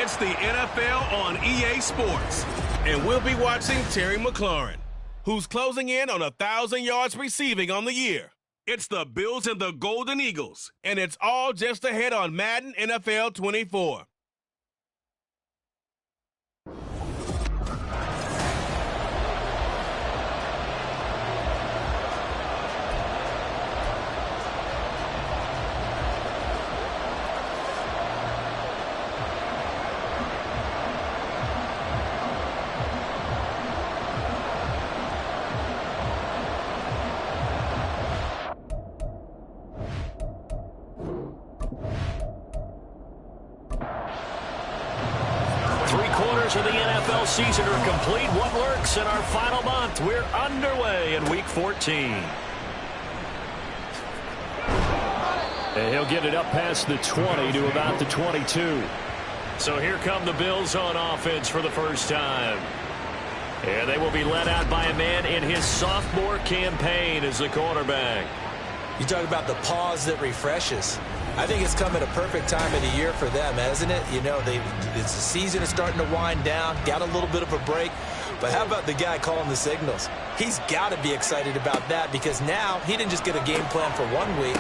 It's the NFL on EA Sports. And we'll be watching Terry McLaurin, who's closing in on 1,000 yards receiving on the year. It's the Bills and the Golden Eagles, and it's all just ahead on Madden NFL 24. Of the NFL season are complete. What works in our final month? We're underway in Week 14. And he'll get it up past the 20 to about the 22. So here come the Bills on offense for the first time. And they will be led out by a man in his sophomore campaign as the quarterback. You talk about the pause that refreshes. I think it's come at a perfect time of the year for them, hasn't it? You know, the season is starting to wind down, got a little bit of a break. But how about the guy calling the signals? He's got to be excited about that because now he didn't just get a game plan for 1 week.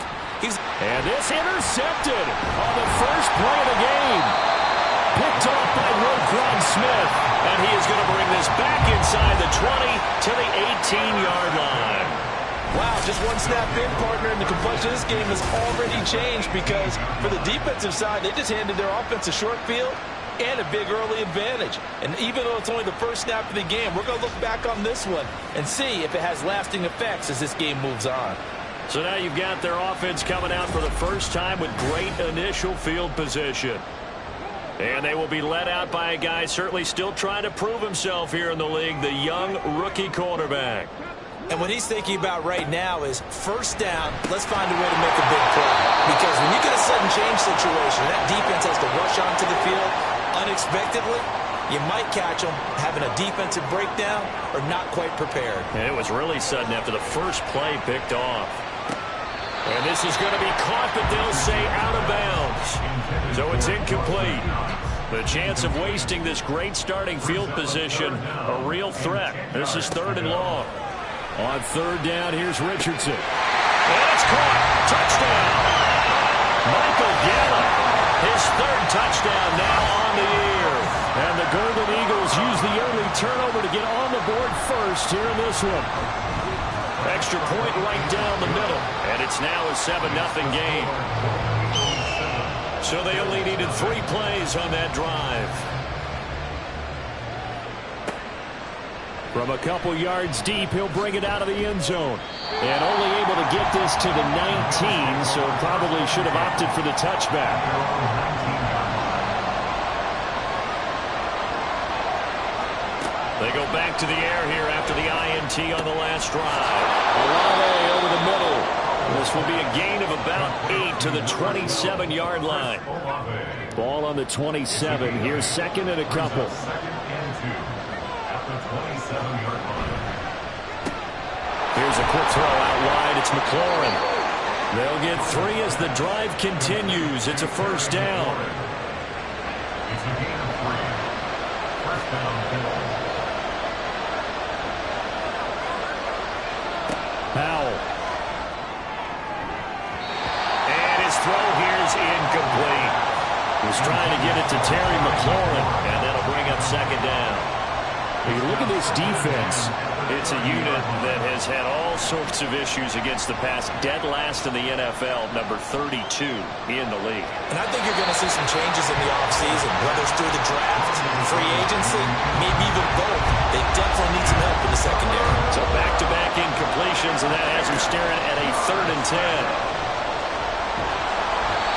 And this intercepted on the first play of the game. Picked off by Roquan Smith. And he is going to bring this back inside the 20 to the 18-yard line. Wow, just one snap in, partner, and the complexion of this game has already changed because for the defensive side, they just handed their offense a short field and a big early advantage. And even though it's only the first snap of the game, we're going to look back on this one and see if it has lasting effects as this game moves on. So now you've got their offense coming out for the first time with great initial field position. And they will be led out by a guy certainly still trying to prove himself here in the league, the young rookie quarterback. And what he's thinking about right now is first down, let's find a way to make a big play. Because when you get a sudden change situation, that defense has to rush onto the field unexpectedly. You might catch them having a defensive breakdown or not quite prepared. And it was really sudden after the first play picked off. And this is going to be caught, but they'll say out of bounds. So it's incomplete. The chance of wasting this great starting field position, a real threat. This is 3rd and long. On 3rd down, here's Richardson. And it's caught. Touchdown. Michael Gallup. His 3rd touchdown now on the year. And the Golden Eagles use the early turnover to get on the board first here in this one. Extra point right down the middle. And it's now a 7-0 game. So they only needed 3 plays on that drive. From a couple yards deep, he'll bring it out of the end zone. And only able to get this to the 19, so probably should have opted for the touchback. They go back to the air here after the INT on the last drive. Olave over the middle. This will be a gain of about 8 to the 27-yard line. Ball on the 27. Here's 2nd and a couple. Here's a quick throw out wide. It's McLaurin. They'll get 3 as the drive continues. It's a first down. Powell. And his throw here is incomplete. He's trying to get it to Terry McLaurin, and that'll bring up 2nd down. When you look at this defense, it's a unit that has had all sorts of issues against the pass. Dead last in the NFL, number 32 in the league. And I think you're going to see some changes in the offseason, whether it's through the draft, free agency, maybe even both. They definitely need some help in the secondary. So back-to-back incompletions, and that has them staring at a 3rd and 10.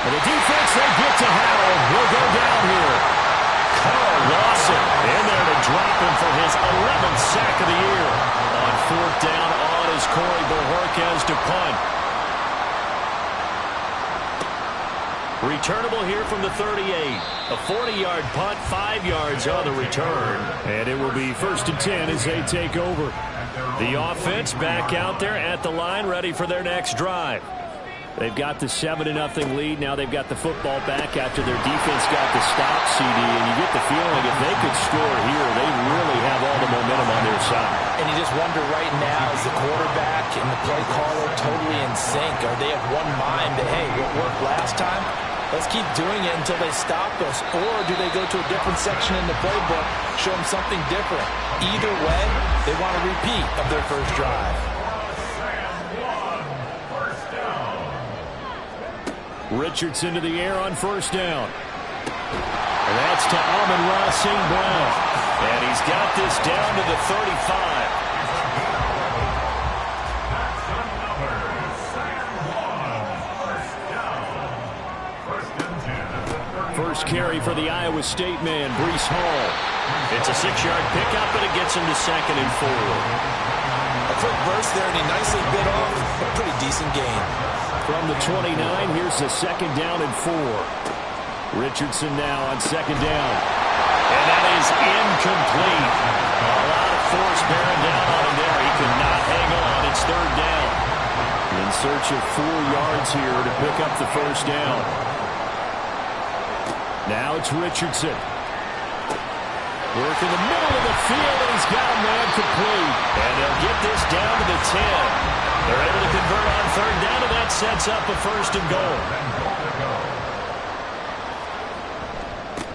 And the defense, they get to Howell. Will go down here. Carl Lawson in there to drop him for his 11th sack of the year. On 4th down, on is Corey Bojorquez to punt. Returnable here from the 38. A 40-yard punt, 5 yards on the return. And it will be 1st and 10 as they take over. The offense back out there at the line, ready for their next drive. They've got the 7-0 lead. Now they've got the football back after their defense got the stop, CD. And you get the feeling if they could score here, they really have all the momentum on their side. And you just wonder right now, is the quarterback and the play caller totally in sync? Are they of one mind that, hey, what worked last time? Let's keep doing it until they stop us. Or do they go to a different section in the playbook, show them something different? Either way, they want a repeat of their first drive. Richardson to the air on first down. And that's to Amon-Ra St. Brown. And he's got this down to the 35. First carry for the Iowa State man, Breece Hall. It's a 6-yard pickup, and it gets him to 2nd and 4. A quick burst there, and he nicely bit off a pretty decent gain. From the 29, here's the 2nd down and 4. Richardson now on 2nd down. And that is incomplete. A lot of force bearing down on him there. He could not hang on. It's 3rd down. In search of 4 yards here to pick up the first down. Now it's Richardson. Work in the middle of the field, and he's got a man complete. And they'll get this down to the 10. They're able to convert on 3rd down, and that sets up a 1st and goal.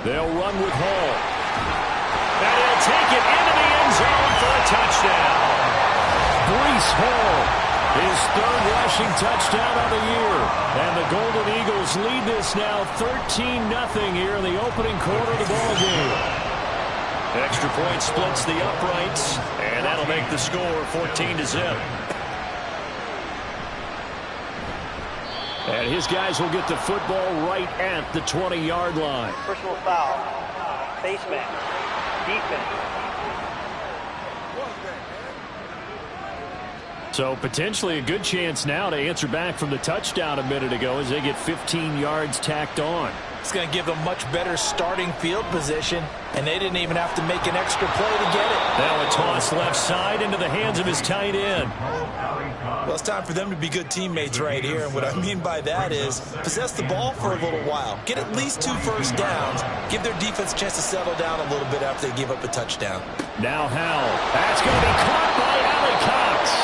They'll run with Hall. And he'll take it into the end zone for a touchdown. Breece Hall, his 3rd rushing touchdown of the year. And the Golden Eagles lead this now 13-0 here in the opening quarter of the ballgame. Extra point splits the uprights, and that'll make the score 14-0. And his guys will get the football right at the 20-yard line. Personal foul. Face mask. Defense. So potentially a good chance now to answer back from the touchdown a minute ago as they get 15 yards tacked on. It's going to give them much better starting field position, and they didn't even have to make an extra play to get it. Now a toss left side into the hands of his tight end. Well, it's time for them to be good teammates right here, and what I mean by that is possess the ball for a little while. Get at least 2 first downs. Give their defense a chance to settle down a little bit after they give up a touchdown. Now Howell. That's going to be caught by Allie Cox.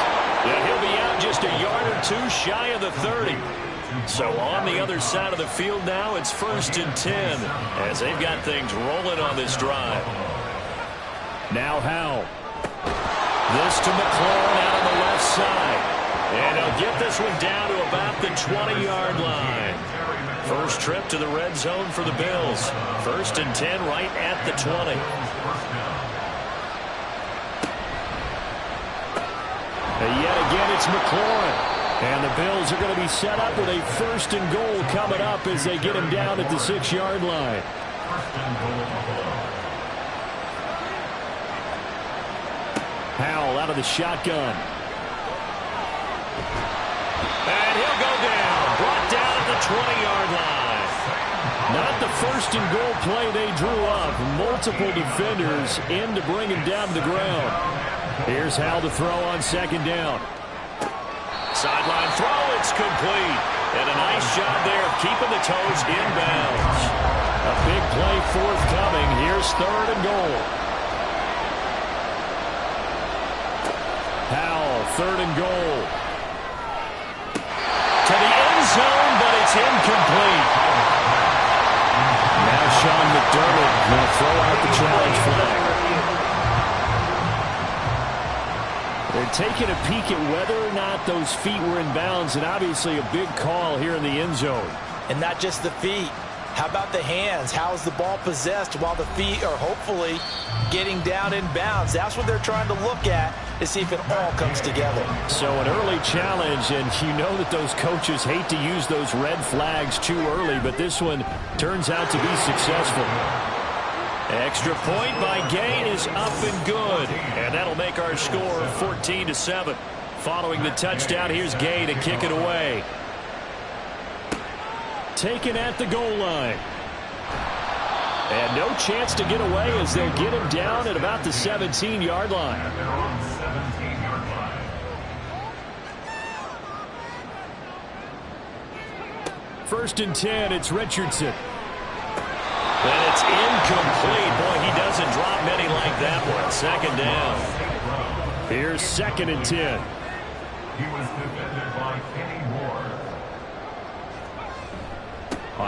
Yeah, he'll be out just a yard or 2 shy of the 30. So on the other side of the field now, it's 1st and 10 as they've got things rolling on this drive. Now Howell. This to McLaurin out on the left side. And he'll get this one down to about the 20-yard line. First trip to the red zone for the Bills. 1st and 10 right at the 20. And yet again, it's McLaurin. And the Bills are going to be set up with a 1st and goal coming up as they get him down at the 6-yard line. Howell out of the shotgun. And he'll go down. Brought down at the 20-yard line. Not the 1st and goal play they drew up. Multiple defenders in to bring him down to the ground. Here's Howell to throw on 2nd down. Sideline throw, it's complete. And a nice job there of keeping the toes in bounds. A big play forthcoming. Here's 3rd and goal. Howell, 3rd and goal. To the end zone, but it's incomplete. Now Sean McDermott will throw out the challenge flag. They're taking a peek at whether or not those feet were in bounds, and obviously a big call here in the end zone. And not just the feet. How about the hands? How is the ball possessed while the feet are hopefully getting down in bounds? That's what they're trying to look at to see if it all comes together. So an early challenge, and you know that those coaches hate to use those red flags too early, but this one turns out to be successful. Extra point by Gain is up and good, and that'll make our score 14-7. Following the touchdown, here's Gay to kick it away. Taken at the goal line. And no chance to get away as they'll get him down at about the 17-yard line. First and 10, it's Richardson. And it's incomplete. Boy, he doesn't drop many like that one. Second down. Here's second and 10. He was defended by Kenny Moore.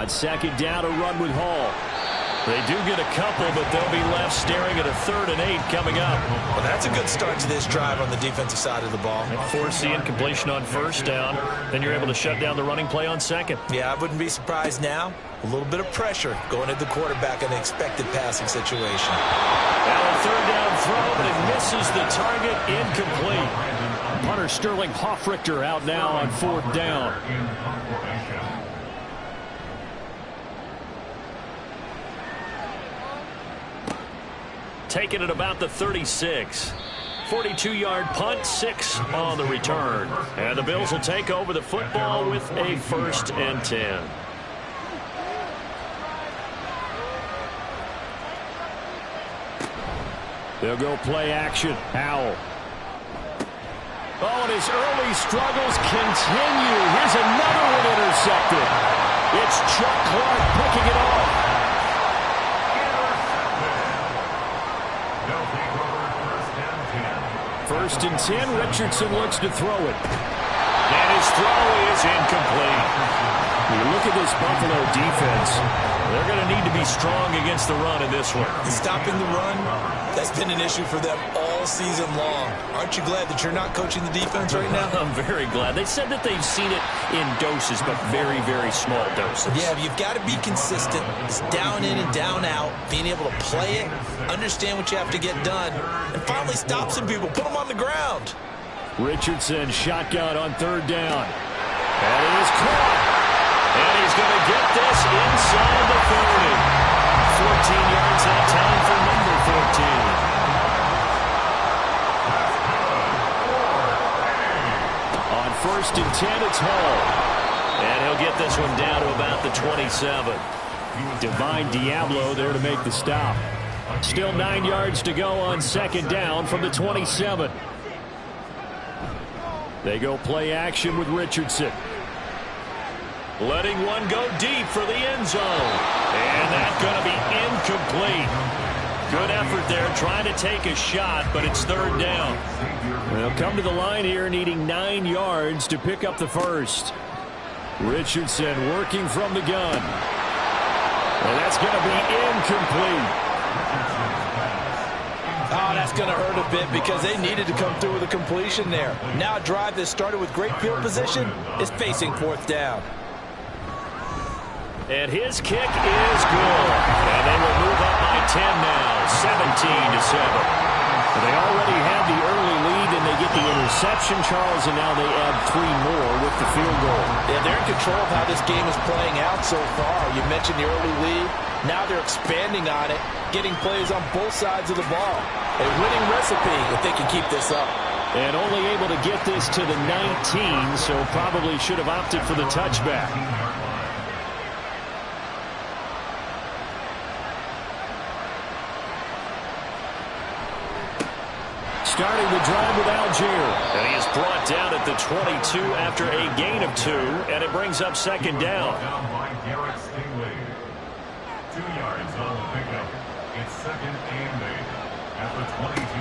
On second down, a run with Hall. They do get a couple, but they'll be left staring at a 3rd and 8 coming up. Well, that's a good start to this drive on the defensive side of the ball. Force the incompletion on first down. Then you're able to shut down the running play on second. Yeah, I wouldn't be surprised now. A little bit of pressure going at the quarterback in an expected passing situation. Now a 3rd down throw, but it misses the target. Incomplete. Punter Sterling Hoffrichter out now on 4th down. Taken at about the 36. 42-yard punt, 6 on the return. And the Bills will take over the football with a 1st and 10. They'll go play action. Howell. Oh, and his early struggles continue. Here's another one intercepted. It's Chuck Clark picking it off. First and 10, Richardson looks to throw it. And his throw is incomplete. When you look at this Buffalo defense, they're going to need to be strong against the run in this one. Stopping the run, that's been an issue for them all season long. Aren't you glad that you're not coaching the defense right now? I'm very glad. They said that they've seen it in doses, but very, very small doses. Yeah, you've got to be consistent. It's down in and down out. Being able to play it, understand what you have to get done, and finally stop some people. Put them on the ground. Richardson shotgun on 3rd down. And it is caught. And he's going to get this inside the 30. 14 yards that time for number 14. On 1st and 10, it's Hall. And he'll get this one down to about the 27. Divine Diablo there to make the stop. Still 9 yards to go on 2nd down from the 27. They go play action with Richardson. Letting one go deep for the end zone. And that's going to be incomplete. Good effort there trying to take a shot, but it's 3rd down. They'll come to the line here needing 9 yards to pick up the first. Richardson working from the gun. And that's going to be incomplete. Oh, that's going to hurt a bit because they needed to come through with a completion there. Now a drive that started with great field position is facing 4th down. And his kick is good. And they will move up by 10 now, 17-7. They already had the early lead, and they get the interception, Charles, and now they add 3 more with the field goal. Yeah, they're in control of how this game is playing out so far. You mentioned the early lead. Now they're expanding on it, getting plays on both sides of the ball. A winning recipe if they can keep this up. And only able to get this to the 19, so probably should have opted for the touchback. Starting the drive with Algier. And he is brought down at the 22 after a gain of 2, and it brings up 2nd down. 2 yards on the pickup. It's 2nd and 8 at the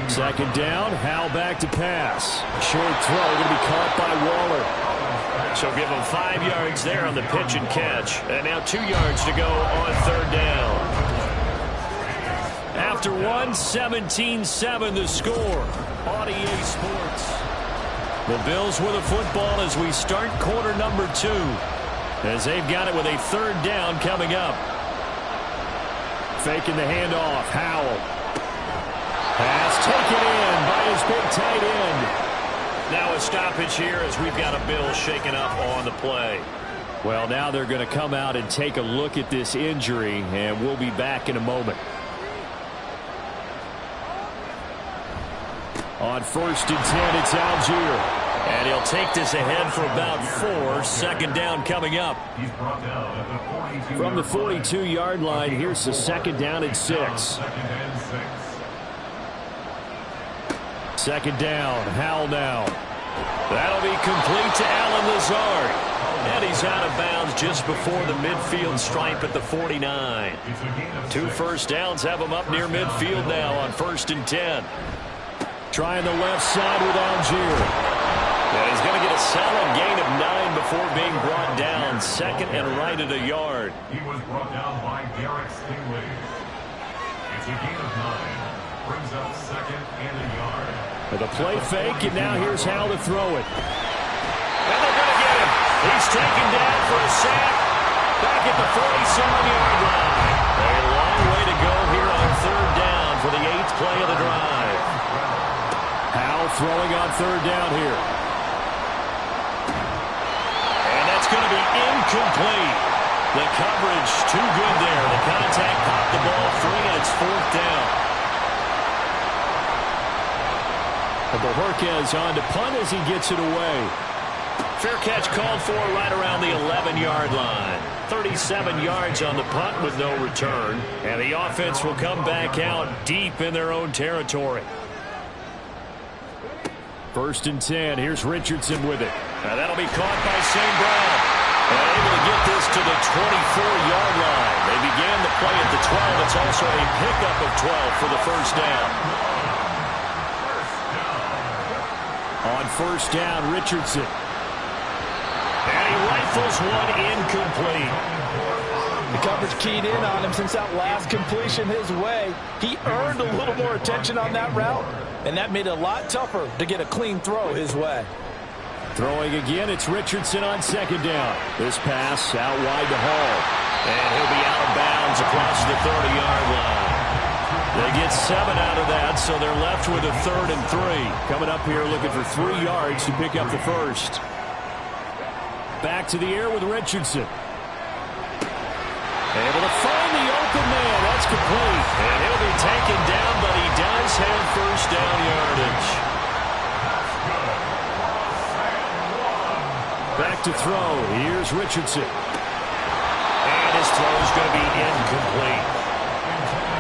22. 2nd down, Howell back to pass. Short throw going to be caught by Waller. So give him 5 yards there on the pitch and catch. And now 2 yards to go on 3rd down. After 1, 17-7 the score on EA Sports. The Bills with a football as we start quarter number 2. As they've got it with a 3rd down coming up. Faking the handoff, Howell. Pass taken in by his big tight end. Now a stoppage here as we've got a Bill shaken up on the play. Well, now they're going to come out and take a look at this injury, and we'll be back in a moment. On 1st and 10, it's Algier. And he'll take this ahead for about 4. 2nd down coming up. He's brought down at the 42. From the 42-yard line, here's the 2nd down and 6. 2nd and 6. 2nd down, Howell now. That'll be complete to Allen Lazard. And he's out of bounds just before the midfield stripe at the 49. 2 first downs have him up near midfield now on 1st and 10. Trying the left side with Algier. And he's going to get a solid gain of 9 before being brought down. 2nd and right at a yard. He was brought down by Derek Stingley. It's a gain of 9. Brings up 2nd and a yard. With a play fake, and now here's Howell to throw it. And they're going to get him. He's taken down for a sack. Back at the 47-yard line. A long way to go here on 3rd down for the 8th play of the drive. Howell throwing on 3rd down here. And that's going to be incomplete. The coverage too good there. The contact popped the ball free, and it's 4th down. Bohorquez on to punt as he gets it away. Fair catch called for right around the 11-yard line. 37 yards on the punt with no return. And the offense will come back out deep in their own territory. 1st and 10. Here's Richardson with it. Now that'll be caught by St. Brown. And able to get this to the 24-yard line. They began the play at the 12. It's also a pickup of 12 for the 1st down. On 1st down, Richardson. And he rifles one incomplete. The coverage keyed in on him since that last completion his way. He earned a little more attention on that route, and that made it a lot tougher to get a clean throw his way. Throwing again, it's Richardson on 2nd down. This pass out wide to Hall. And he'll be out of bounds across the 30-yard line. They get 7 out of that, so they're left with a 3rd and 3. Coming up here looking for 3 yards to pick up the 1st. Back to the air with Richardson. Able to find the open man. That's complete. And he'll be taken down, but he does have 1st down yardage. Back to throw. Here's Richardson. And his throw is going to be incomplete.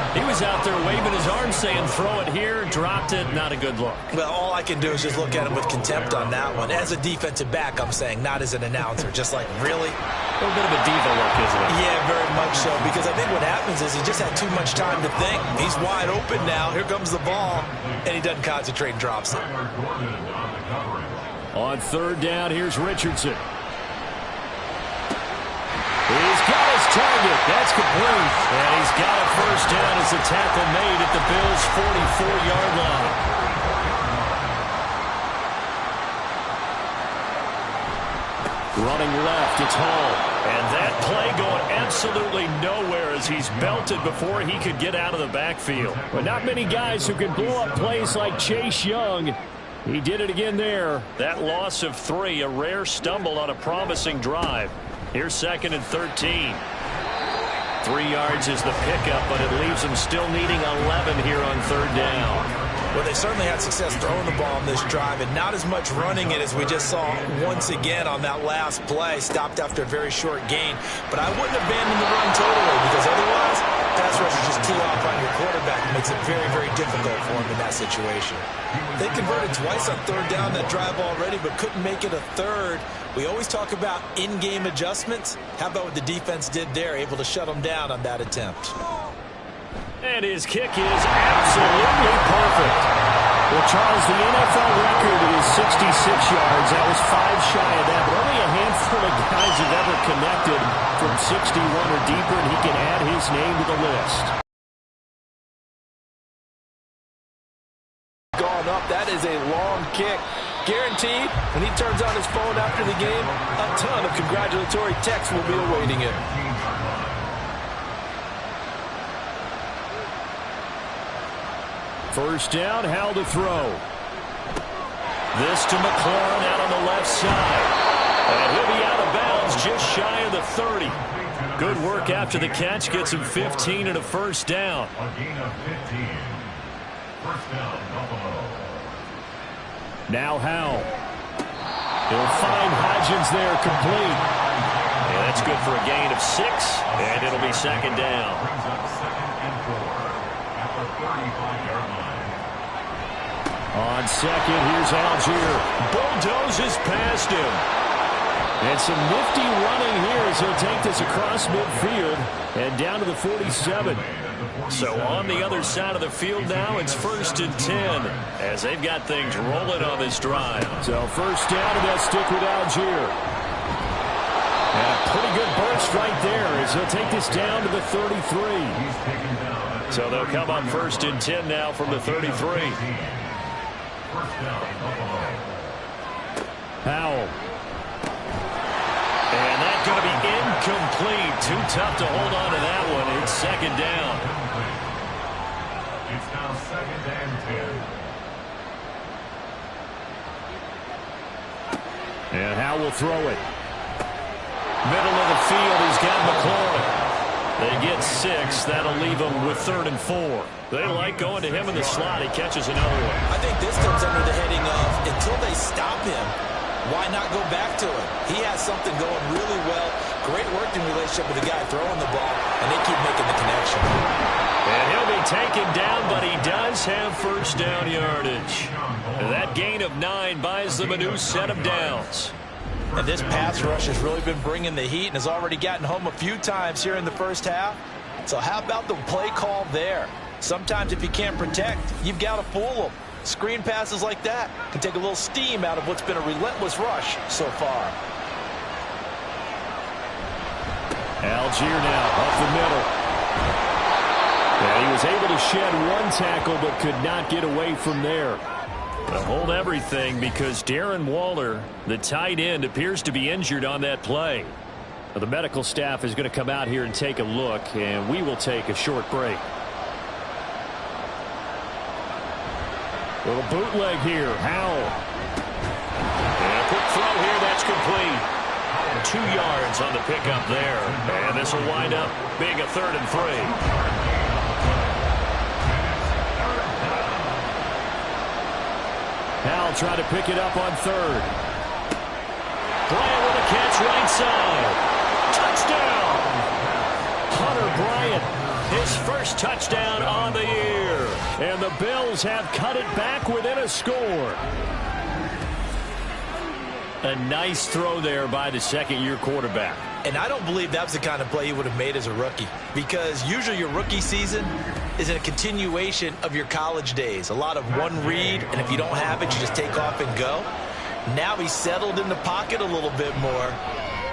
He was out there waving his arm saying, throw it here, dropped it, not a good look. Well, all I can do is just look at him with contempt on that one. As a defensive back, I'm saying, not as an announcer. Just like, really? A little bit of a diva look, isn't it? Yeah, very much so. Because I think what happens is he just had too much time to think. He's wide open now. Here comes the ball. And he doesn't concentrate and drops it. On 3rd down, here's Richardson. He's got his target. That's complete. And he's got a 1st down as the tackle made at the Bills' 44-yard line. Running left, it's Hall. And that play going absolutely nowhere as he's belted before he could get out of the backfield. But not many guys who can blow up plays like Chase Young. He did it again there. That loss of 3, a rare stumble on a promising drive. Here's 2nd and 13. 3 yards is the pickup, but it leaves them still needing 11 here on 3rd down. Well, they certainly had success throwing the ball on this drive, and not as much running it as we just saw once again on that last play. Stopped after a very short gain. But I wouldn't abandon the run totally, because otherwise, pass rushers just tee off on your quarterback. It makes it very, very difficult for him in that situation. They converted twice on 3rd down that drive already, but couldn't make it a 3rd. We always talk about in-game adjustments. How about what the defense did there, able to shut them down on that attempt? And his kick is absolutely perfect. Well, Charles, the NFL record is 66 yards. That was 5 shy of that, but only a handful of guys have ever connected from 61 or deeper, and he can add his name to the list. Gone up. That is a long kick. Guaranteed, when he turns on his phone after the game, a ton of congratulatory texts will be awaiting him. First down, Howell to throw. This to McLaurin out on the left side. And he'll be out of bounds just shy of the 30. Good work after the catch. Gets him 15 and a 1st down. A gain of 15. 1st down, Buffalo. Now Howell. He'll find Hodgins there, complete. And that's good for a gain of 6, and it'll be 2nd down. Brings up 2nd and 4 at the 35-yard line. On 2nd, here's Algier. Bulldozes past him. And some nifty running here as he'll take this across midfield and down to the 47. So on the other side of the field now, it's 1st and 10 as they've got things rolling on this drive. So first down, and they'll stick with Algier. And a pretty good burst right there as he'll take this down to the 33. So they'll come up 1st and 10 now from the 33. Powell. And that's going to be incomplete. Too tough to hold on to that one. It's 2nd down. It's now 2nd and 10. And Howell will throw it. Middle of the field, he's got McLaurin. They get 6. That'll leave them with 3rd and 4. They like going to him in the slot. He catches another one. I think this comes under the heading of until they stop him, why not go back to him? He has something going really well. Great working relationship with the guy throwing the ball, and they keep making the connection. And he'll be taken down, but he does have first down yardage. And that gain of 9 buys them a new set of downs. And this pass rush has really been bringing the heat and has already gotten home a few times here in the first half. So how about the play call there? Sometimes if you can't protect, you've got to fool them. Screen passes like that can take a little steam out of what's been a relentless rush so far. Algier now up the middle. And he was able to shed one tackle but could not get away from there. They'll hold everything because Darren Waller, the tight end, appears to be injured on that play. The medical staff is going to come out here and take a look, and we will take a short break. Little bootleg here. Howell. And a quick throw here. That's complete. 2 yards on the pickup there. And this will wind up being a 3rd and 3. Howell trying to pick it up on 3rd. Bryant with a catch right side. Touchdown! Hunter Bryant, his first touchdown on the year. And the Bills have cut it back within a score. A nice throw there by the second-year quarterback. And I don't believe that was the kind of play he would have made as a rookie, because usually your rookie season is a continuation of your college days. A lot of one read, and if you don't have it, you just take off and go. Now he's settled in the pocket a little bit more,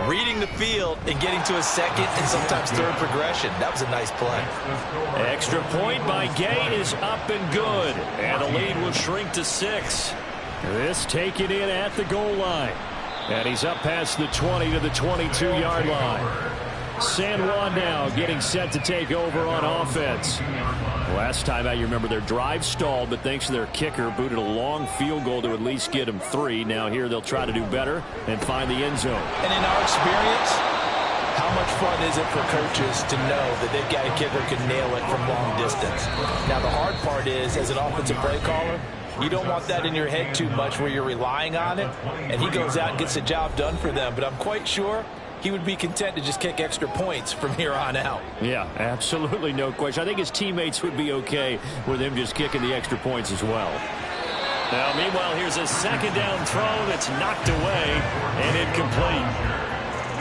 reading the field and getting to a second and sometimes third progression. That was a nice play. Extra point by Gay is up and good, and the lead will shrink to 6. This taken in at the goal line. And he's up past the 20 to the 22-yard line. San Juan now getting set to take over on offense. Last time out, you remember their drive stalled, but thanks to their kicker, booted a long field goal to at least get them 3. Now here they'll try to do better and find the end zone. And in our experience, how much fun is it for coaches to know that they've got a kicker who can nail it from long distance? Now the hard part is, as an offensive play caller, you don't want that in your head too much where you're relying on it, and he goes out and gets the job done for them. But I'm quite sure he would be content to just kick extra points from here on out. Yeah, absolutely no question. I think his teammates would be okay with him just kicking the extra points as well. Now, meanwhile, here's a second down throw that's knocked away and incomplete.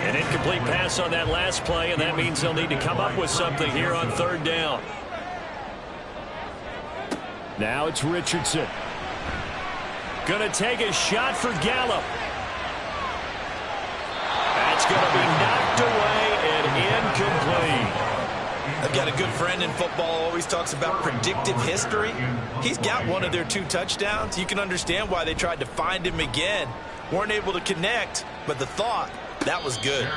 An incomplete pass on that last play, and that means they'll need to come up with something here on 3rd down. Now it's Richardson. Going to take a shot for Gallup. That's going to be knocked away and incomplete. I've got a good friend in football, always talks about predictive history. He's got one of their 2 touchdowns. You can understand why they tried to find him again. Weren't able to connect, but the thought, that was good.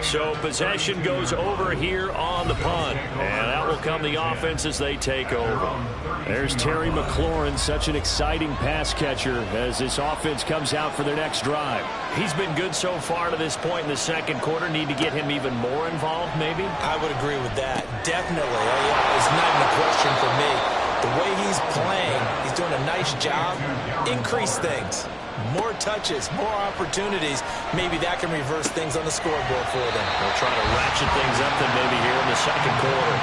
So possession goes over here on the punt, and that will come the offense as they take over. There's Terry McLaurin, such an exciting pass catcher as this offense comes out for their next drive. He's been good so far to this point in the second quarter. Need to get him even more involved, maybe? I would agree with that. Definitely. It's not even a question for me. The way he's playing, he's doing a nice job. Increase things. More touches, more opportunities. Maybe that can reverse things on the scoreboard for them. They'll try to ratchet things up then maybe here in the second quarter.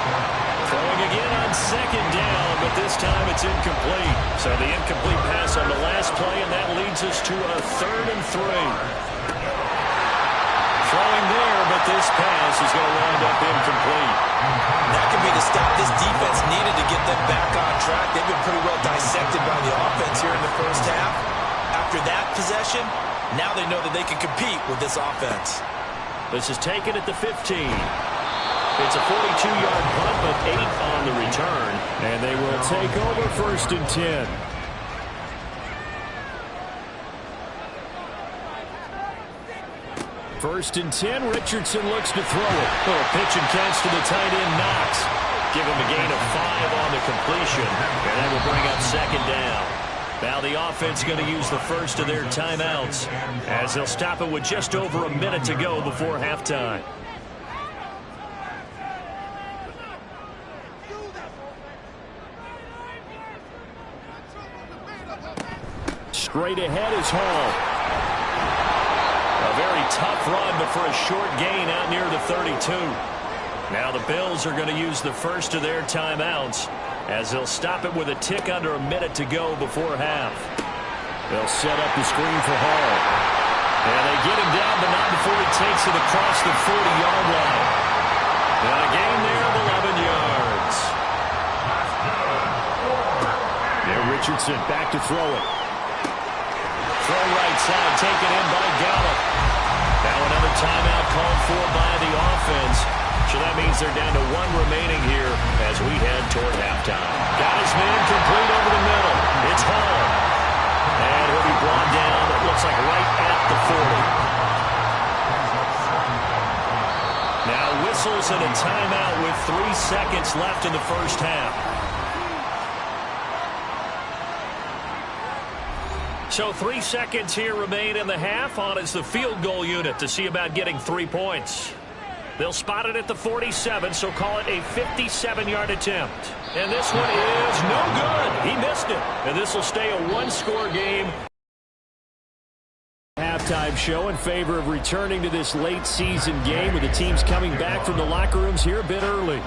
Throwing again on second down, but this time it's incomplete. So the incomplete pass on the last play, and that leads us to a 3rd and 3. this pass is going to wind up incomplete. That could be the stop this defense needed to get them back on track. They've been pretty well dissected by the offense here in the first half. After that possession, now they know that they can compete with this offense. This is taken at the 15. It's a 42-yard punt, but 8 on the return. And they will take over 1st and 10. First and 10, Richardson looks to throw it. Little pitch and catch to the tight end, Knox. Give him a gain of 5 on the completion, and that will bring up 2nd down. Now the offense going to use the first of their timeouts as they'll stop it with just over a minute to go before halftime. Straight ahead is Hall. A very tough run, but for a short gain out near the 32. Now the Bills are going to use the first of their timeouts as they'll stop it with a tick under a minute to go before half. They'll set up the screen for Hall. And they get him down, but not before he takes it across the 40-yard line. And a gain there of 11 yards. Now Richardson back to throw it. Throw right side, taken in by Gallup. Now another timeout called for by the offense. So that means they're down to 1 remaining here as we head toward halftime. Got his man complete over the middle. It's Hall. And he'll be brought down, it looks like right at the 40. Now whistles and a timeout with 3 seconds left in the first half. So 3 seconds here remain in the half. On is the field goal unit to see about getting 3 points. They'll spot it at the 47, so call it a 57-yard attempt. And this one is no good. He missed it. And this will stay a 1-score game. Halftime show in favor of returning to this late season game with the teams coming back from the locker rooms here a bit early.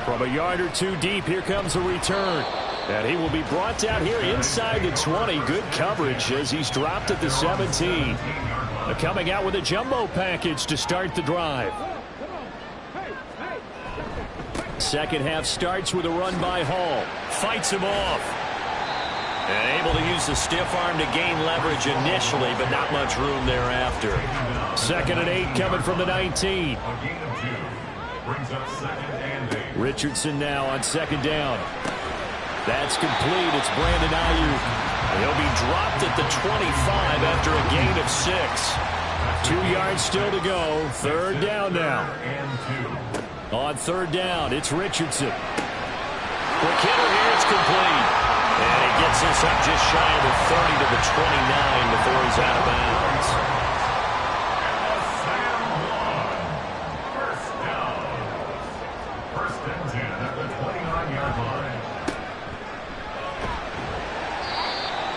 From a yard or 2 deep, here comes a return. And he will be brought down here inside the 20. Good coverage as he's dropped at the 17. Coming out with a jumbo package to start the drive. Second half starts with a run by Hall. Fights him off. And able to use the stiff arm to gain leverage initially, but not much room thereafter. 2nd and 8 coming from the 19. Brings up 2nd and 8. Richardson now on 2nd down. That's complete. It's Brandon Ayuk. He'll be dropped at the 25 after a gain of 6. 2 yards still to go. 3rd down now. On 3rd down, it's Richardson. Quick hitter here, it's complete. And he gets this up just shy of the 30 to the 29 before he's out of bounds.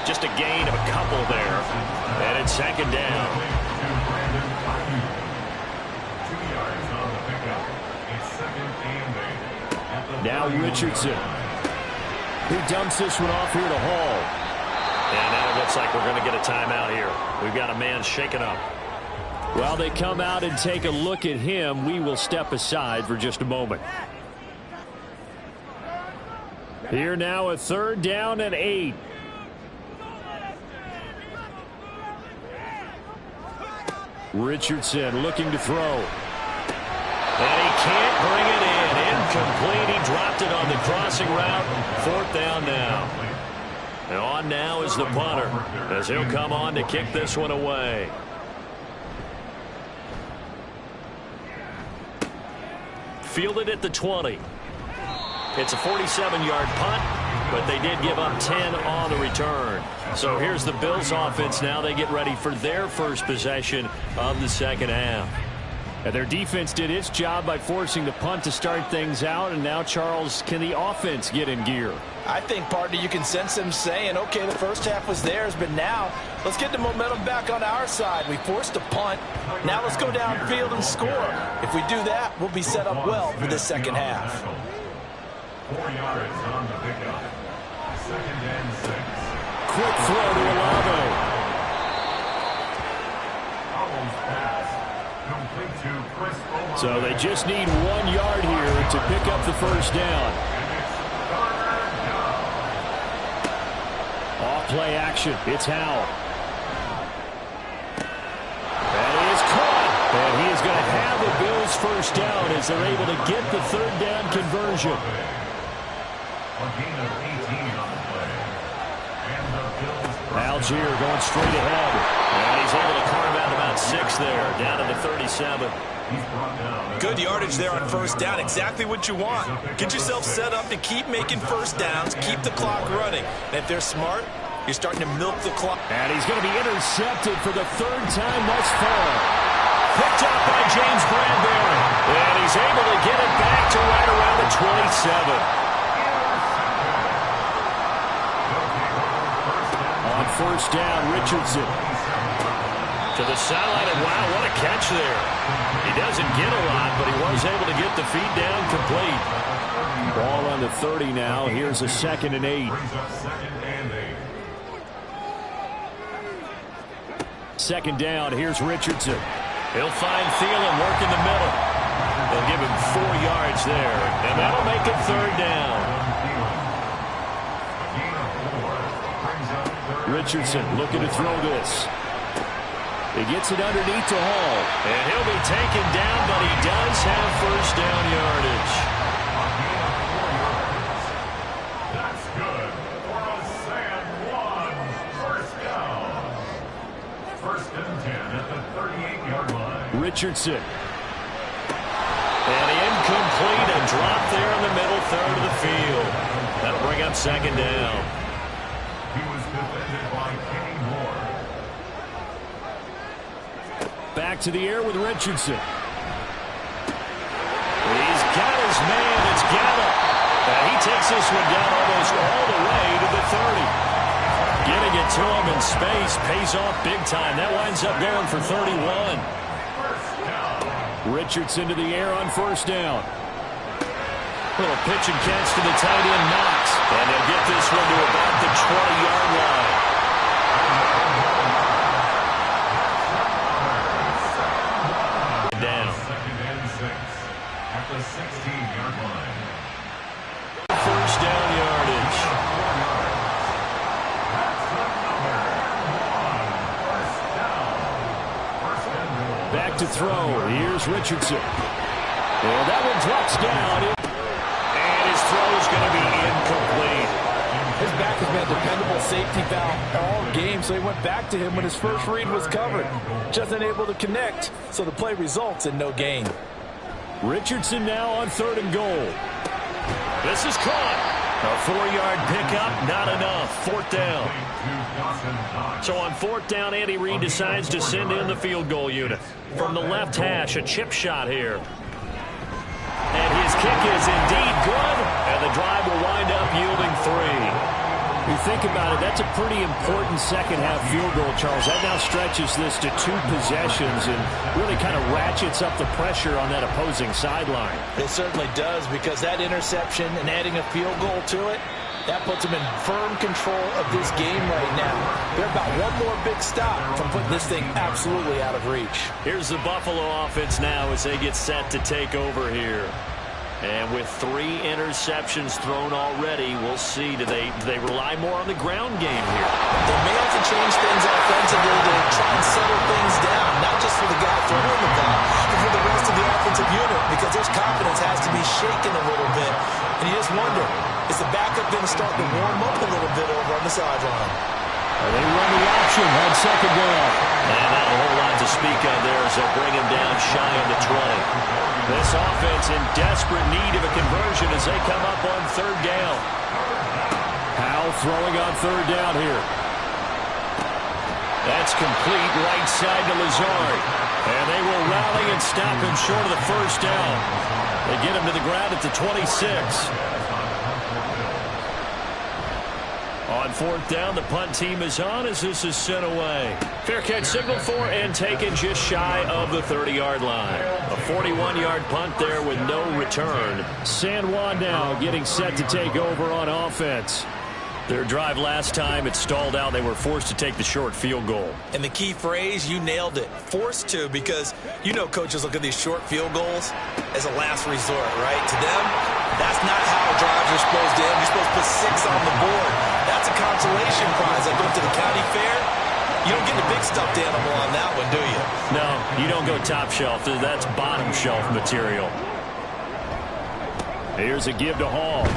Just a gain of a couple there. And it's 2nd down. 2 yards on the pickup. It's 2nd and 8. Now Richardson. He dumps this one off here to Hall. And now it looks like we're going to get a timeout here. We've got a man shaken up. While they come out and take a look at him, we will step aside for just a moment. Here now a 3rd down and 8. Richardson looking to throw. And he can't bring it in. Incomplete. He dropped it on the crossing route. 4th down now. And on now is the punter as he'll come on to kick this one away. Fielded at the 20. It's a 47-yard punt, but they did give up 10 on the return. So here's the Bills offense now. They get ready for their first possession of the 2nd half. And their defense did its job by forcing the punt to start things out. And now, Charles, can the offense get in gear? I think, partner, you can sense them saying, okay, the first half was theirs, but now let's get the momentum back on our side. We forced a punt. Now let's go downfield and score. If we do that, we'll be set up well for this 2nd half. 4 yards on the pickup. 2nd and 6. Quick throw to Olave. So they just need 1 yard here to pick up the first down. Off play action. It's Howell. That is caught. And he is going to have the Bills first down as they're able to get the third down conversion. Algier going straight ahead. And he's able to carve out about 6 there, down to the 37. Good yardage there on first down. Exactly what you want. Get yourself set up to keep making first downs, keep the clock running. And if they're smart, you're starting to milk the clock. And he's going to be intercepted for the 3rd time thus far. Picked up by James Bradbury. And he's able to get it back to right around the 27. On first down, Richardson. To the sideline, and wow, what a catch there. He doesn't get a lot, but he was able to get the feed down complete. Ball on the 30 now. Here's a 2nd and 8. 2nd down, here's Richardson. He'll find Thielen, work in the middle. They'll give him 4 yards there, and that'll make it 3rd down. Richardson looking to throw this. He gets it underneath to Hall. And he'll be taken down, but he does have first down yardage. That's good for a San Juan first down. 1st and 10 at the 38-yard line. Richardson. And incomplete, a drop there in the middle third of the field. That'll bring up 2nd down. He was defended by Kenny Moore. Back to the air with Richardson. He's got his man. It's Gallup. And he takes this one down almost all the way to the 30. Getting it to him in space pays off big time. That winds up going for 31. Richardson to the air on first down. Little pitch and catch to the tight end, Knox. And they'll get this one to about the 20-yard line. Down. 2nd and 6 at the 16-yard line. First down yardage. Back to throw. Here's Richardson. And that one drops down. And his throw is going to be incomplete. His back has been a dependable safety valve all game, so he went back to him when his first read was covered. Just unable to connect, so the play results in no gain. Richardson now on 3rd and goal. This is caught. A 4-yard pickup, not enough. 4th down. So on 4th down, Andy Reid decides to send in the field goal unit. From the left hash, a chip shot here. And his kick is indeed good, and the drive will wind up yielding 3. You think about it, that's a pretty important second-half field goal, Charles. That now stretches this to 2 possessions and really kind of ratchets up the pressure on that opposing sideline. It certainly does, because that interception and adding a field goal to it, that puts them in firm control of this game right now. They're about one more big stop from putting this thing absolutely out of reach. Here's the Buffalo offense now as they get set to take over here. And with 3 interceptions thrown already, we'll see. Do they rely more on the ground game here? They may have to change things offensively to try and settle things down, not just for the guy throwing the ball, but for the rest of the offensive unit, because their confidence has to be shaken a little bit. And you just wonder, is the backup going to start to warm up a little bit over on the sideline? They run the option on 2nd down. And not a whole lot to speak of there as they'll bring him down shy of the 20. This offense in desperate need of a conversion as they come up on 3rd down. Howell throwing on 3rd down here. That's complete right side to Lazard. And they will rally and stop him short of the first down. They get him to the ground at the 26. On 4th down, the punt team is on as this is sent away. Fair catch signaled for and taken just shy of the 30-yard line. A 41-yard punt there with no return. San Juan now getting set to take over on offense. Their drive last time, it stalled out. They were forced to take the short field goal. And the key phrase, you nailed it, forced to, because you know coaches look at these short field goals as a last resort, right? To them, that's not how drives are supposed to end. You're supposed to put 6 on the board. That's a consolation prize. Like going to the county fair, you don't get the big stuffed animal on that one, do you? No, you don't go top shelf. That's bottom shelf material. Here's a give to Hall.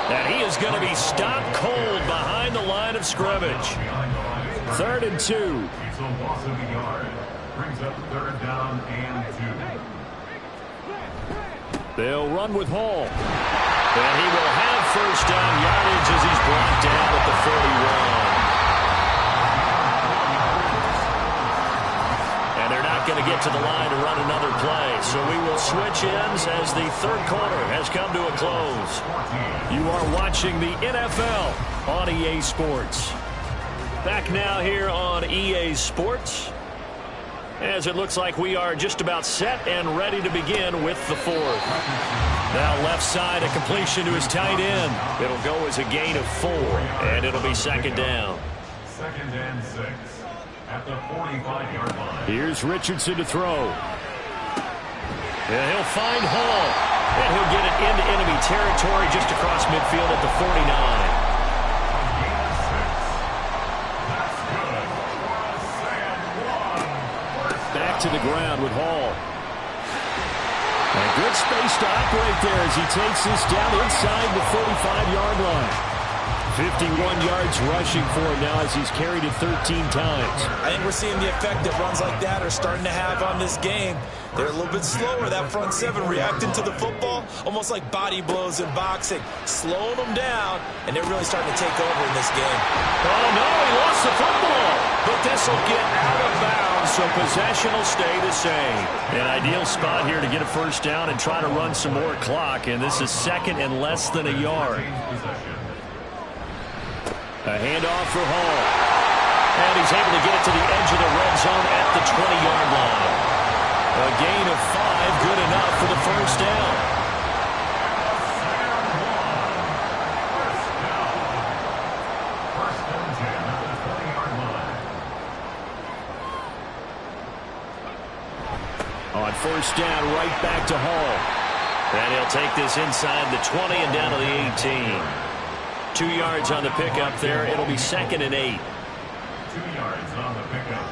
And he is going to be stopped cold behind the line of scrimmage. 3rd and 2. It's a loss of a yard. Brings up 3rd down and 2. They'll run with Hall. And he will have 1st down yardage as he's brought down at the 41. Going to get to the line to run another play. So we will switch ends as the 3rd quarter has come to a close. You are watching the NFL on EA Sports. Back now here on EA Sports, as it looks like we are just about set and ready to begin with the 4th. Now left side, a completion to his tight end. It'll go as a gain of 4, and it'll be 2nd down. 2nd and 6. At the 45-yard line. Here's Richardson to throw. And he'll find Hall. And he'll get it into enemy territory just across midfield at the 49. Back to the ground with Hall. And good space to operate there as he takes this down inside the 45-yard line. 51 yards rushing for him now as he's carried it 13 times. I think we're seeing the effect that runs like that are starting to have on this game. They're a little bit slower, that front 7, reacting to the football, almost like body blows in boxing, slowing them down, and they're really starting to take over in this game. Oh, no, he lost the football. But this will get out of bounds, so possession will stay the same. An ideal spot here to get a 1st down and try to run some more clock, and this is 2nd and less than a yard. A handoff for Hall. And he's able to get it to the edge of the red zone at the 20-yard line. A gain of 5, good enough for the 1st down. First and 10 at the 20-yard line. On 1st down, right back to Hall. And he'll take this inside the 20 and down to the 18. 2 yards on the pickup there. It'll be 2nd and 8. 2 yards on the pickup.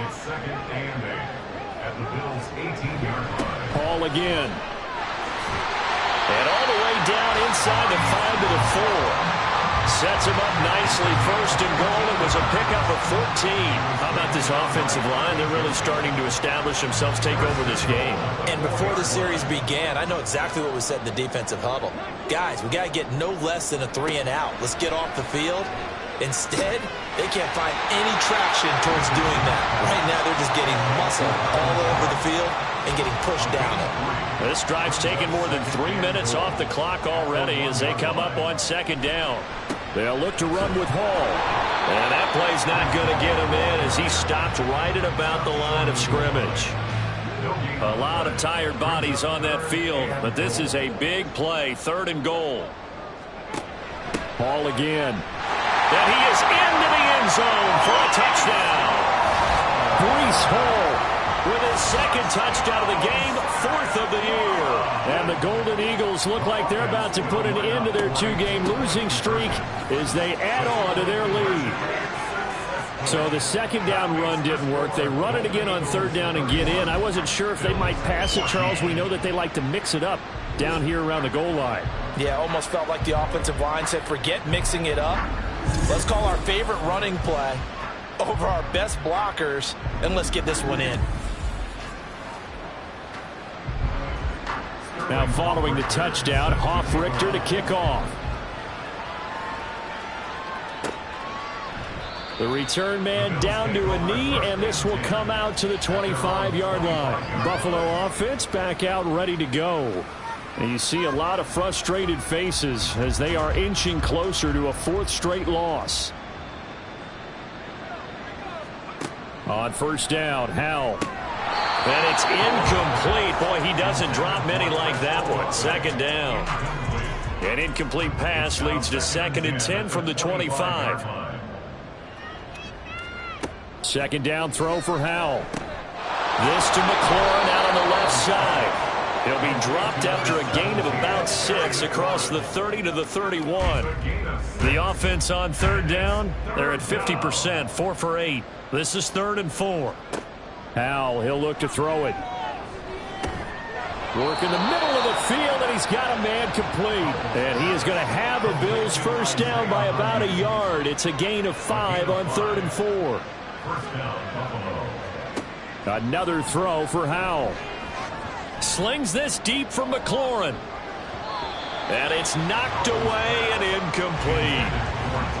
It's 2nd and 8 at the Bills' 18-yard line. Hall again. And all the way down inside the 5 to the 4. Sets him up nicely. 1st and goal. It was a pickup of 14. How about this offensive line? They're really starting to establish themselves, take over this game. And before the series began, I know exactly what was said in the defensive huddle. Guys, we got to get no less than a 3 and out. Let's get off the field. Instead, they can't find any traction towards doing that. Right now, they're just getting muscle all over the field and getting pushed down it. This drive's taken more than 3 minutes off the clock already as they come up on 2nd down. They'll look to run with Hall. And that play's not going to get him in as he stopped right at about the line of scrimmage. A lot of tired bodies on that field, but this is a big play, 3rd and goal. Hall again. And he is into the end zone for a touchdown. Breece Hall with his 2nd touchdown of the game, 4th of the year. And the Golden Eagles look like they're about to put an end to their 2-game losing streak as they add on to their lead. So the 2nd down run didn't work. They run it again on 3rd down and get in. I wasn't sure if they might pass it, Charles. We know that they like to mix it up down here around the goal line. Yeah, almost felt like the offensive line said, forget mixing it up. Let's call our favorite running play over our best blockers, and let's get this one in. Now following the touchdown, Hoff-Richter to kick off. The return man down to a knee, and this will come out to the 25-yard line. Buffalo offense back out ready to go. And you see a lot of frustrated faces as they are inching closer to a 4th straight loss. On 1st down, Howell. And it's incomplete. Boy, he doesn't drop many like that one. 2nd down. An incomplete pass leads to 2nd and 10 from the 25. Second down throw for Howell. This to McLaurin out on the left side. He'll be dropped after a gain of about 6 across the 30 to the 31. The offense on third down, they're at 50%, 4 for 8. This is 3rd and 4. Howell, he'll look to throw it. Work in the middle of the field, and he's got a man complete. And he is going to have a Bills first down by about a yard. It's a gain of 5 on 3rd and 4. Another throw for Howell. Slings this deep for McLaurin. And it's knocked away and incomplete.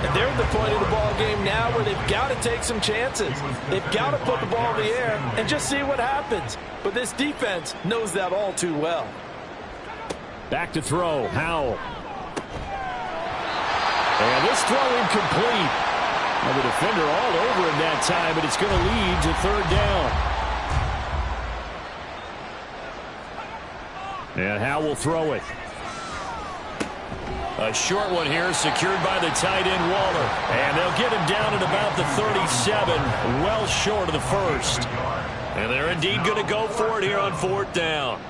And they're at the point of the ball game now where they've got to take some chances. They've got to put the ball in the air and just see what happens. But this defense knows that all too well. Back to throw, Howell. And this throw incomplete. Now the defender all over him that time, but it's going to lead to 3rd down. And Howell will throw it. A short one here, secured by the tight end Waller. And they'll get him down at about the 37, well short of the first. And they're indeed going to go for it here on 4th down.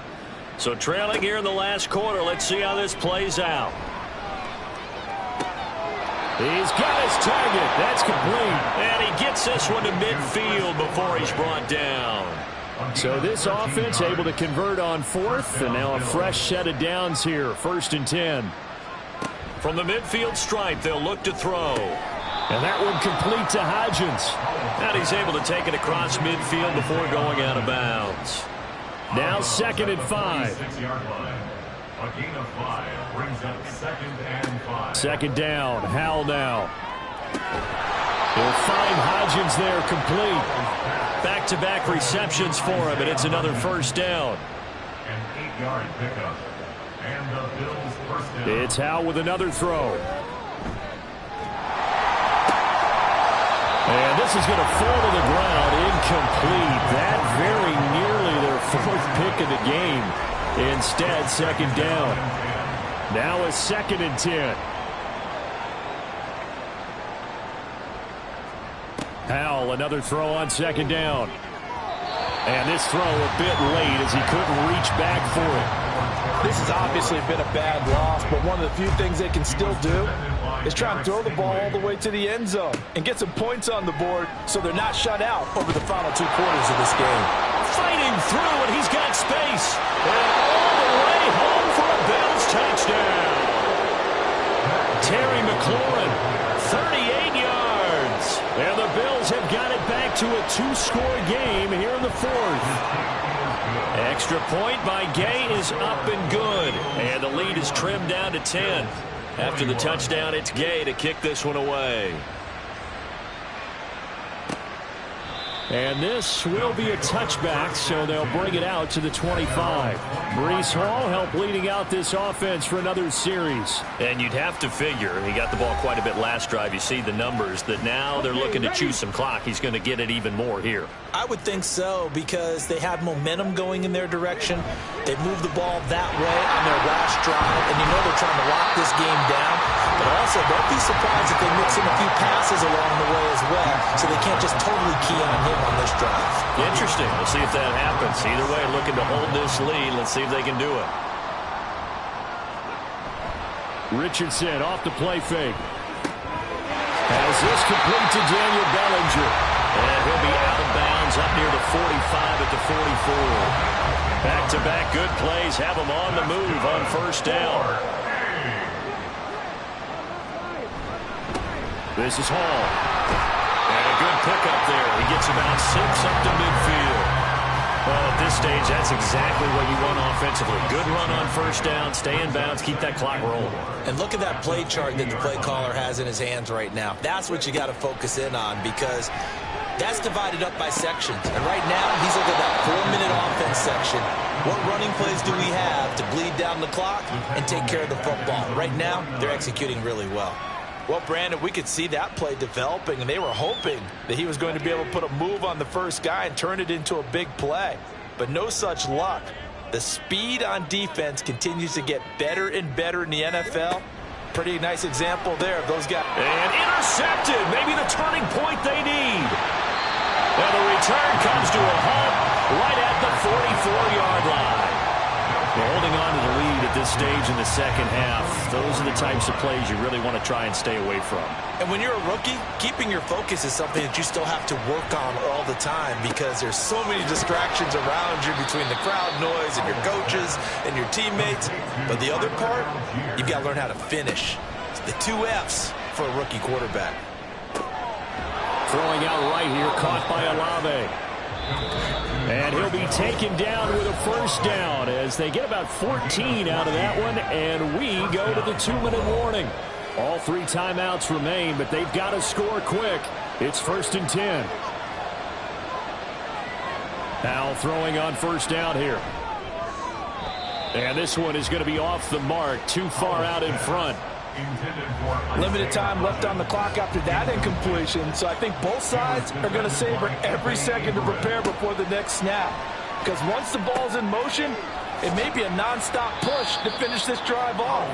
So trailing here in the last quarter, let's see how this plays out. He's got his target. That's complete. And he gets this one to midfield before he's brought down. So this offense able to convert on 4th, and now a fresh set of downs here, 1st and 10. From the midfield stripe, they'll look to throw. And that one complete to Hodgins. And he's able to take it across midfield before going out of bounds. Now 2nd and 5. A gain of 5 brings up 2nd and 5. Second down, Howell now. He'll find Hodgins there complete. Back-to-back receptions for him, and it's another first down. An 8-yard pickup. And the Bills first down. It's Howell with another throw. And this is going to fall to the ground, incomplete. That very nearly their 4th pick of the game. Instead, 2nd down. Now a 2nd and 10. Howell, another throw on 2nd down. And this throw a bit late as he couldn't reach back for it. This has obviously been a bad loss, but one of the few things they can still do is try and throw the ball all the way to the end zone and get some points on the board so they're not shut out over the final 2 quarters of this game. Fighting through, and he's got space. And all the way home for a Bills touchdown. Terry McLaurin, 38 yards. And the Bills have got it back to a 2-score game here in the 4th. Extra point by Gay is up and good. And the lead is trimmed down to 10. After the touchdown, it's Gay to kick this one away. And this will be a touchback, so they'll bring it out to the 25. Breece Hall helped leading out this offense for another series. And you'd have to figure, he got the ball quite a bit last drive. You see the numbers, that now they're looking to chew some clock. He's going to get it even more here. I would think so, because they have momentum going in their direction. They moved the ball that way on their last drive, and you know they're trying to lock this game down. But also, don't be surprised if they mix in a few passes along the way as well, so they can't just totally key on him on this drive. Interesting. We'll see if that happens. Either way, looking to hold this lead. Let's see if they can do it. Richardson off the play fake. Has this complete to Daniel Bellinger. And he'll be out of bounds up near the 45 at the 44. Back-to-back good plays have him on the move on first down. This is Hall. And a good pickup there. He gets about 6 up to midfield. Well, at this stage, that's exactly what you want offensively. Good run on first down, stay in bounds, keep that clock rolling. And look at that play chart that the play caller has in his hands right now. That's what you got to focus in on, because that's divided up by sections. And right now, he's looking at that 4-minute offense section. What running plays do we have to bleed down the clock and take care of the football? Right now, they're executing really well. Well, Brandon, we could see that play developing, and they were hoping that he was going to be able to put a move on the first guy and turn it into a big play. But no such luck. The speed on defense continues to get better and better in the NFL. Pretty nice example there of those guys. And intercepted. Maybe the turning point they need. And the return comes to a halt right at the 44-yard line. Well, holding on to the lead at this stage in the second half, those are the types of plays you really want to try and stay away from. And when you're a rookie, keeping your focus is something that you still have to work on all the time because there's so many distractions around you between the crowd noise and your coaches and your teammates. But the other part, you've got to learn how to finish. It's the 2 Fs for a rookie quarterback. Throwing out right here, caught by Olave. And he'll be taken down with a first down as they get about 14 out of that one, and we go to the 2-minute warning. All 3 timeouts remain, but they've got to score quick. It's 1st and 10. Now throwing on first down here. And this one is going to be off the mark, too far out in front. Limited time left on the clock after that incompletion, so I think both sides are going to savor every second to prepare before the next snap. Because once the ball's in motion, it may be a non-stop push to finish this drive off.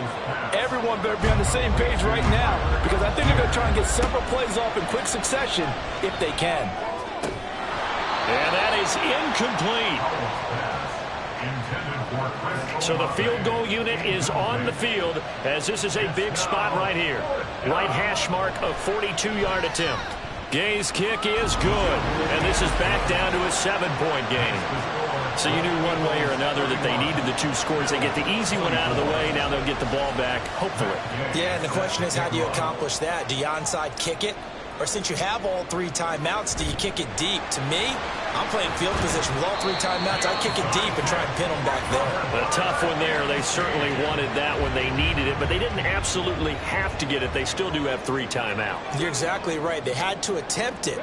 Everyone better be on the same page right now, because I think they're going to try and get several plays off in quick succession if they can. And that is incomplete. So the field goal unit is on the field as this is a big spot right here. Right hash mark, a 42-yard attempt. Gay's kick is good, and this is back down to a 7-point game. So you knew one way or another that they needed the 2 scores. They get the easy one out of the way. Now they'll get the ball back, hopefully. Yeah, and the question is, how do you accomplish that? Do you onside kick it? Or since you have all 3 timeouts, do you kick it deep? To me, I'm playing field position with all 3 timeouts. I kick it deep and try and pin them back there. A tough one there. They certainly wanted that when they needed it, but they didn't absolutely have to get it. They still do have 3 timeouts. You're exactly right. They had to attempt it.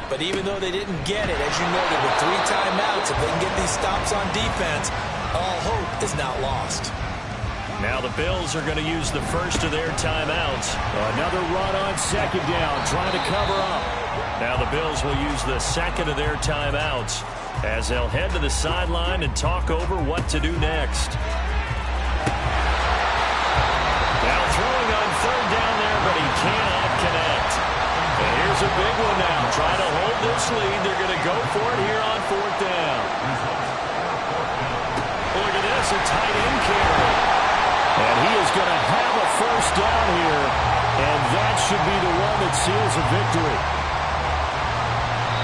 But even though they didn't get it, as you noted, with 3 timeouts, if they can get these stops on defense, all hope is not lost. Now the Bills are going to use the first of their timeouts. Another run on second down, trying to cover up. Now the Bills will use the second of their timeouts as they'll head to the sideline and talk over what to do next. Now throwing on third down there, but he cannot connect. And here's a big one now. Trying to hold this lead. They're going to go for it here on 4th down. Look at this, a tight end carry. And he is going to have a first down here, and that should be the one that seals a victory.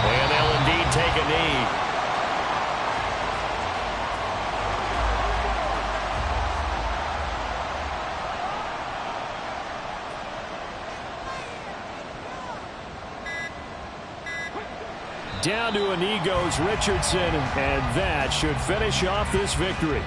And they'll indeed take a knee. Down to a knee goes Richardson, and that should finish off this victory.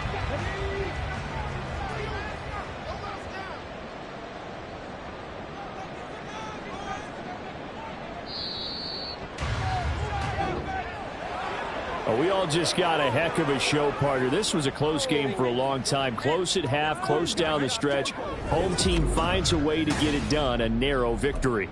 We all just got a heck of a show, partner. This was a close game for a long time. Close at half, close down the stretch. Home team finds a way to get it done, a narrow victory.